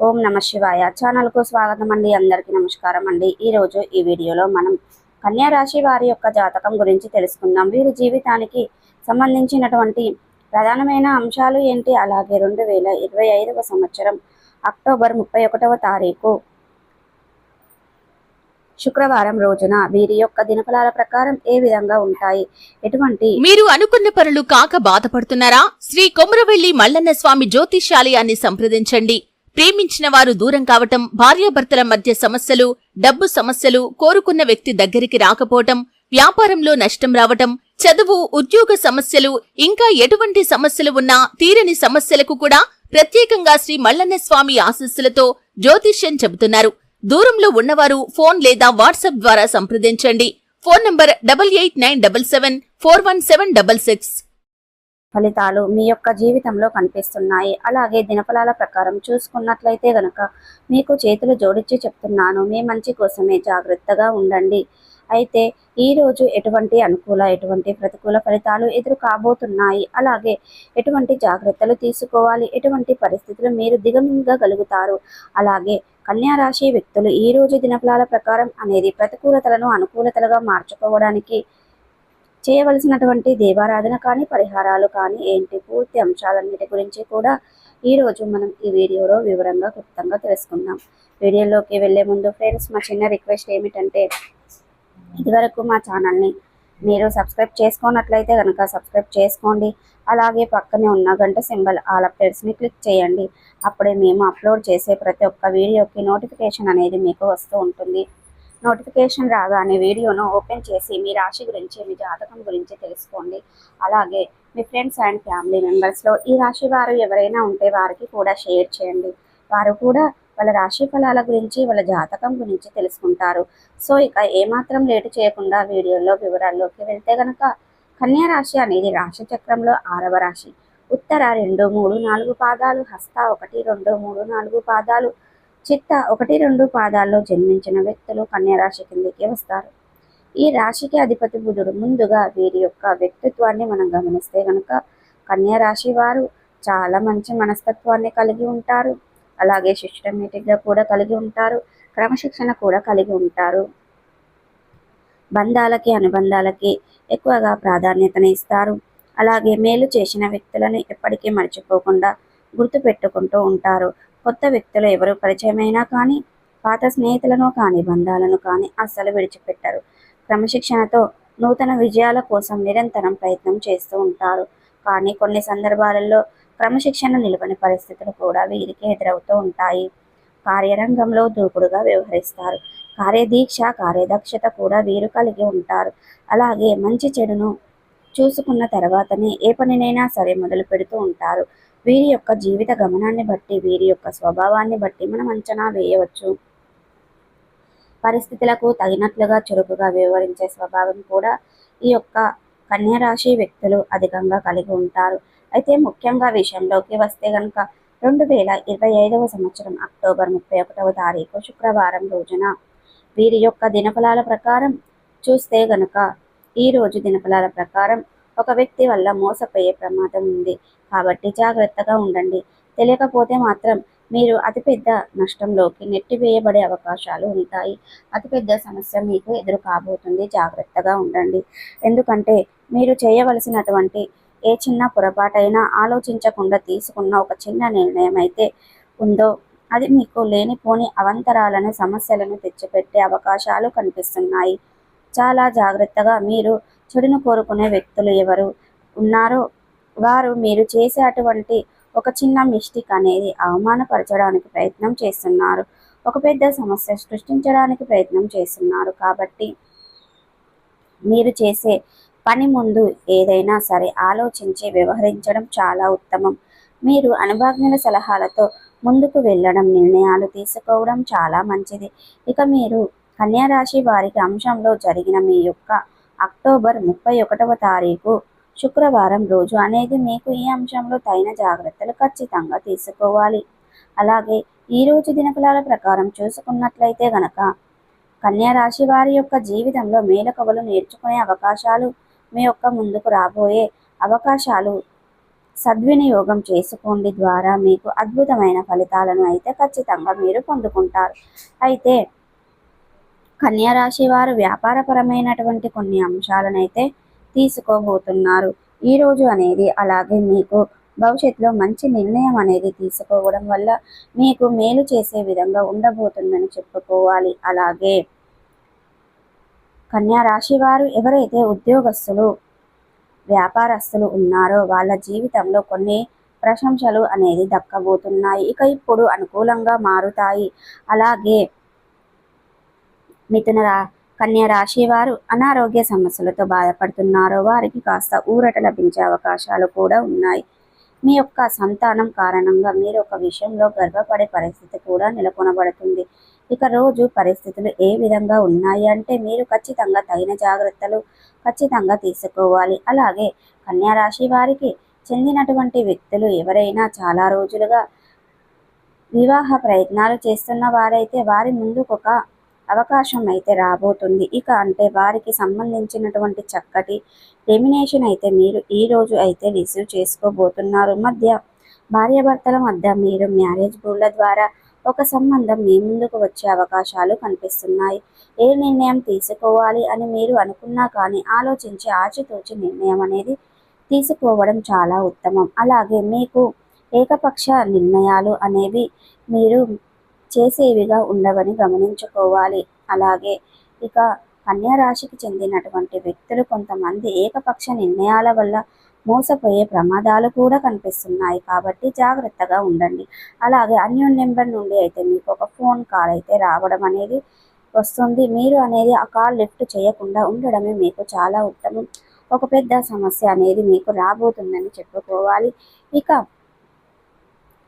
ఓం నమ శివాయ ఛానల్కు స్వాగతం అండి. అందరికీ నమస్కారం అండి. ఈరోజు ఈ వీడియోలో మనం కన్యా రాశి వారి యొక్క జాతకం గురించి తెలుసుకుందాం. వీరి జీవితానికి సంబంధించినటువంటి ప్రధానమైన అంశాలు ఏంటి, అలాగే 2025వ సంవత్సరం అక్టోబర్ 31వ తారీఖు శుక్రవారం రోజున వీరి యొక్క దినఫలాల ప్రకారం ఏ విధంగా ఉంటాయి, ఎటువంటి మీరు అనుకున్న పనులు కాక బాధపడుతున్నారా? శ్రీ కొమురవెల్లి మల్లన్న స్వామి జ్యోతిష్యాలయాన్ని సంప్రదించండి. ప్రేమించిన వారు దూరం కావటం, భార్యాభర్తల మధ్య సమస్యలు, డబ్బు సమస్యలు, కోరుకున్న వ్యక్తి దగ్గరికి రాకపోవటం, వ్యాపారంలో నష్టం రావటం, చదువు, ఉద్యోగ సమస్యలు, ఇంకా ఎటువంటి సమస్యలు ఉన్నా తీరని సమస్యలకు కూడా ప్రత్యేకంగా శ్రీ మల్లన్న స్వామి ఆశీస్సులతో జ్యోతిష్యం చెబుతున్నారు. దూరంలో ఉన్నవారు ఫోన్ లేదా వాట్సాప్ ద్వారా సంప్రదించండి. Phone number 8897741766. ఫలితాలు మీ యొక్క జీవితంలో కనిపిస్తున్నాయి. అలాగే దినఫలాల ప్రకారం చూసుకున్నట్లయితే గనక మీకు చేతులు జోడించి చెప్తున్నాను, మీ మంచి కోసమే, జాగ్రత్తగా ఉండండి. అయితే ఈరోజు ఎటువంటి అనుకూల, ఎటువంటి ప్రతికూల ఫలితాలు ఎదురు కాబోతున్నాయి, అలాగే ఎటువంటి జాగ్రత్తలు తీసుకోవాలి, ఎటువంటి పరిస్థితులు మీరు దిగమింగగలుగుతారు, అలాగే కన్యా రాశి వ్యక్తులు ఈ రోజు దినఫలాల ప్రకారం అనేది ప్రతికూలతలను అనుకూలతలుగా మార్చుకోవడానికి చేయవలసినటువంటి దేవారాధన కానీ, పరిహారాలు కానీ ఏంటి, పూర్తి అంశాలన్నిటి గురించి కూడా ఈరోజు మనం ఈ వీడియోలో వివరంగా క్లుప్తంగా తెలుసుకుందాం. వీడియోలోకి వెళ్లే ముందు ఫ్రెండ్స్, మా చిన్న రిక్వెస్ట్ ఏమిటంటే, ఇదివరకు మా ఛానల్ని మీరు సబ్స్క్రైబ్ చేసుకున్నట్లయితే కనుక సబ్స్క్రైబ్ చేసుకోండి. అలాగే పక్కనే ఉన్న గంట సింబల్ ఆల్ అప్డేట్స్ని క్లిక్ చేయండి. అప్పుడే మేము అప్లోడ్ చేసే ప్రతి ఒక్క వీడియోకి నోటిఫికేషన్ అనేది మీకు వస్తూ ఉంటుంది. నోటిఫికేషన్ రాగానే వీడియోను ఓపెన్ చేసి మీ రాశి గురించి, మీ జాతకం గురించి తెలుసుకోండి. అలాగే మీ ఫ్రెండ్స్ అండ్ ఫ్యామిలీ మెంబర్స్లో ఈ రాశి వారు ఎవరైనా ఉంటే వారికి కూడా షేర్ చేయండి. వారు కూడా వాళ్ళ రాశి ఫలాల గురించి, వాళ్ళ జాతకం గురించి తెలుసుకుంటారు. సో ఇక ఏమాత్రం లేటు చేయకుండా వీడియోలో వివరాల్లోకి వెళ్తే కనుక, కన్యా రాశి అనేది రాశి చక్రంలో 6వ రాశి. ఉత్తర 2, 3, 4 పాదాలు, హస్త 1, 2, 3, 4 పాదాలు, చిత్త 1, 2 పాదాల్లో జన్మించిన వ్యక్తులు కన్యా రాశి కిందకి వస్తారు. ఈ రాశికి అధిపతి బుధుడు. ముందుగా వీరి యొక్క వ్యక్తిత్వాన్ని మనం గమనిస్తే కనుక కన్యా రాశి వారు చాలా మంచి మనస్తత్వాన్ని కలిగి ఉంటారు. అలాగే సిస్టమేటిక్గా కూడా కలిగి ఉంటారు. క్రమశిక్షణ కూడా కలిగి ఉంటారు. బంధాలకి, అనుబంధాలకి ఎక్కువగా ప్రాధాన్యతని ఇస్తారు. అలాగే మేలు చేసిన వ్యక్తులను ఎప్పటికీ మర్చిపోకుండా గుర్తుపెట్టుకుంటూ ఉంటారు. కొత్త వ్యక్తులు ఎవరు పరిచయమైనా కానీ, పాత స్నేహితులను కానీ, బంధాలను కానీ అస్సలు విడిచిపెట్టరు. క్రమశిక్షణతో నూతన విజయాల కోసం నిరంతరం ప్రయత్నం చేస్తూ ఉంటారు. కానీ కొన్ని సందర్భాలలో క్రమశిక్షణ నిలవని పరిస్థితులు కూడా వీరికి ఎదురవుతూ ఉంటాయి. కార్యరంగంలో దూకుడుగా వ్యవహరిస్తారు. కార్యదీక్ష, కార్యదక్షత కూడా వీరు కలిగి ఉంటారు. అలాగే మంచి చెడును చూసుకున్న తర్వాతనే ఏ పనినైనా సరే మొదలు పెడుతూ ఉంటారు. వీరి యొక్క జీవిత గమనాన్ని బట్టి, వీరి యొక్క స్వభావాన్ని బట్టి మనం అంచనా వేయవచ్చు. పరిస్థితులకు తగినట్లుగా చురుకుగా వ్యవహరించే స్వభావం కూడా ఈ యొక్క కన్యా రాశి వ్యక్తులు అధికంగా కలిగి ఉంటారు. అయితే ముఖ్యంగా విషయంలోకి వస్తే కనుక 2025వ సంవత్సరం అక్టోబర్ 31వ తారీఖు శుక్రవారం రోజున వీరి యొక్క దినఫలాల ప్రకారం చూస్తే గనుక, ఈ రోజు దినఫలాల ప్రకారం ఒక వ్యక్తి వల్ల మోసపోయే ప్రమాదం ఉంది. కాబట్టి జాగ్రత్తగా ఉండండి. తెలియకపోతే మాత్రం మీరు అతిపెద్ద నష్టంలోకి నెట్టివేయబడే అవకాశాలు ఉంటాయి. అతిపెద్ద సమస్య మీకు ఎదురు కాబోతుంది. జాగ్రత్తగా ఉండండి. ఎందుకంటే మీరు చేయవలసినటువంటి ఏ చిన్న పొరపాటైనా ఆలోచించకుండా తీసుకున్న ఒక చిన్న నిర్ణయం అయితే ఉందో, అది మీకు లేనిపోని అవంతరాలను, సమస్యలను తెచ్చిపెట్టే అవకాశాలు కనిపిస్తున్నాయి. చాలా జాగ్రత్తగా మీరు చెడును కోరుకునే వ్యక్తులు ఎవరు ఉన్నారో వారు మీరు చేసే అటువంటి ఒక చిన్న మిస్టేక్ అనేది అవమానపరచడానికి ప్రయత్నం చేస్తున్నారు. ఒక పెద్ద సమస్య సృష్టించడానికి ప్రయత్నం చేస్తున్నారు. కాబట్టి మీరు చేసే పని ముందు ఏదైనా సరే ఆలోచించి వ్యవహరించడం చాలా ఉత్తమం. మీరు అనుభవజ్ఞుల సలహాలతో ముందుకు వెళ్ళడం, నిర్ణయాలు తీసుకోవడం చాలా మంచిది. ఇక మీరు కన్యా రాశి వారికి అంశంలో జరిగిన మీ యొక్క అక్టోబర్ 31వ తారీఖు శుక్రవారం రోజు అనేది మీకు ఈ అంశంలో తగిన జాగ్రత్తలు ఖచ్చితంగా తీసుకోవాలి. అలాగే ఈరోజు దినఫలాల ప్రకారం చూసుకున్నట్లయితే గనక, కన్యా రాశి వారి యొక్క జీవితంలో మేలకువలు నేర్చుకునే అవకాశాలు, మీ యొక్క ముందుకు రాబోయే అవకాశాలు సద్వినియోగం చేసుకోండి ద్వారా మీకు అద్భుతమైన ఫలితాలను అయితే ఖచ్చితంగా మీరు పొందుకుంటారు. అయితే కన్యా రాశి వారు వ్యాపారపరమైనటువంటి కొన్ని అంశాలనైతే తీసుకోబోతున్నారు ఈ రోజు అనేది. అలాగే మీకు భవిష్యత్తులో మంచి నిర్ణయం అనేది తీసుకోవడం వల్ల మీకు మేలు చేసే విధంగా ఉండబోతుందని చెప్పుకోవాలి. అలాగే కన్యా రాశి వారు ఎవరైతే ఉద్యోగస్తులు వ్యాపారస్తులు ఉన్నారో వాళ్ళ జీవితంలో కొన్ని ప్రశంసలు అనేది దక్కబోతున్నాయి. ఇక ఇప్పుడు అనుకూలంగా మారుతాయి. అలాగే కన్యా రాశి వారు అనారోగ్య సమస్యలతో బాధపడుతున్నారో వారికి కాస్త ఊరట లభించే అవకాశాలు కూడా ఉన్నాయి. మీ యొక్క సంతానం కారణంగా మీరు ఒక విషయంలో గర్వపడే పరిస్థితి కూడా నెలకొనబడుతుంది. ఇక రోజు పరిస్థితులు ఏ విధంగా ఉన్నాయి అంటే మీరు ఖచ్చితంగా తగిన జాగ్రత్తలు ఖచ్చితంగా తీసుకోవాలి. అలాగే కన్యా రాశి వారికి చెందినటువంటి వ్యక్తులు ఎవరైనా చాలా రోజులుగా వివాహ ప్రయత్నాలు చేస్తున్న వారైతే వారి ముందుకు ఒక అవకాశం అయితే రాబోతుంది. ఇక అంటే వారికి సంబంధించినటువంటి చక్కటి రెమ్యునేషన్ అయితే మీరు ఈ రోజు అయితే రిసీవ్ చేసుకోబోతున్నారు. భార్యాభర్తల మధ్య మీరు మ్యారేజ్ బోర్డుల ద్వారా ఒక సంబంధం మీ ముందుకు వచ్చే అవకాశాలు కనిపిస్తున్నాయి. ఏ నిర్ణయం తీసుకోవాలి అని మీరు అనుకున్నా కానీ ఆలోచించి ఆచితూచి నిర్ణయం అనేది తీసుకోవడం చాలా ఉత్తమం. అలాగే మీకు ఏకపక్ష నిర్ణయాలు అనేవి మీరు చేసేవిగా ఉండవని గమనించుకోవాలి. అలాగే ఇక కన్యా రాశికి చెందినటువంటి వ్యక్తులు కొంతమంది ఏకపక్ష నిర్ణయాల వల్ల మోసపోయే ప్రమాదాలు కూడా కనిపిస్తున్నాయి. కాబట్టి జాగ్రత్తగా ఉండండి. అలాగే అన్యోన్ నెంబర్ నుండి అయితే మీకు ఒక ఫోన్ కాల్ అయితే రావడం అనేది వస్తుంది. మీరు అనేది ఆ కాల్ లిఫ్ట్ చేయకుండా ఉండడమే మీకు చాలా ఉత్తమం. ఒక పెద్ద సమస్య అనేది మీకు రాబోతుందని చెప్పుకోవాలి. ఇక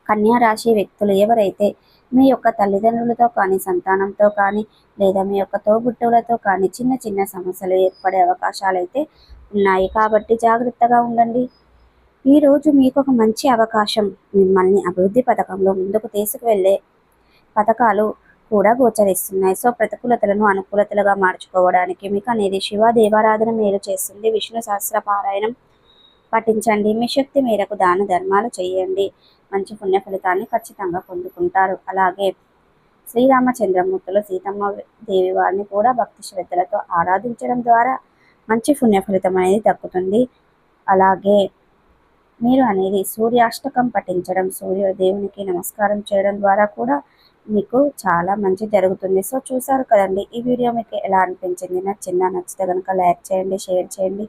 కన్యా రాశి వ్యక్తులు ఎవరైతే మీ యొక్క తల్లిదండ్రులతో కానీ సంతానంతో కానీ లేదా మీ యొక్క తోబుట్టువులతో కానీ చిన్న చిన్న సమస్యలు ఏర్పడే అవకాశాలు అయితే ఉన్నాయి. కాబట్టి జాగ్రత్తగా ఉండండి. ఈరోజు మీకు ఒక మంచి అవకాశం మిమ్మల్ని అభివృద్ధి పథకంలో ముందుకు తీసుకువెళ్ళే పథకాలు కూడా గోచరిస్తున్నాయి. సో ప్రతికూలతలను అనుకూలతలుగా మార్చుకోవడానికి మీకు అనేది శివ దేవారాధన మేలు చేస్తుంది. విష్ణు సహస్ర పారాయణం పఠించండి. మీ శక్తి మేరకు దాన ధర్మాలు చేయండి. మంచి పుణ్య ఫలితాన్ని ఖచ్చితంగా పొందుకుంటారు. అలాగే శ్రీరామచంద్రమూర్తులు సీతమ్మ దేవి వారిని కూడా భక్తి శ్రద్ధలతో ఆరాధించడం ద్వారా మంచి పుణ్య ఫలితం అనేది దక్కుతుంది. అలాగే మీరు అనేది సూర్యాష్టకం పఠించడం, సూర్యదేవునికి నమస్కారం చేయడం ద్వారా కూడా మీకు చాలా మంచి జరుగుతుంది. సో చూసారు కదండి, ఈ వీడియో మీకు ఎలా అనిపించింది? నచ్చితే కనుక లైక్ చేయండి, షేర్ చేయండి.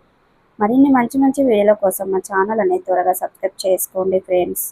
మరిన్ని మంచి మంచి వీడియోల కోసం మా ఛానల్ అనేది త్వరగా సబ్స్క్రైబ్ చేసుకోండి ఫ్రెండ్స్.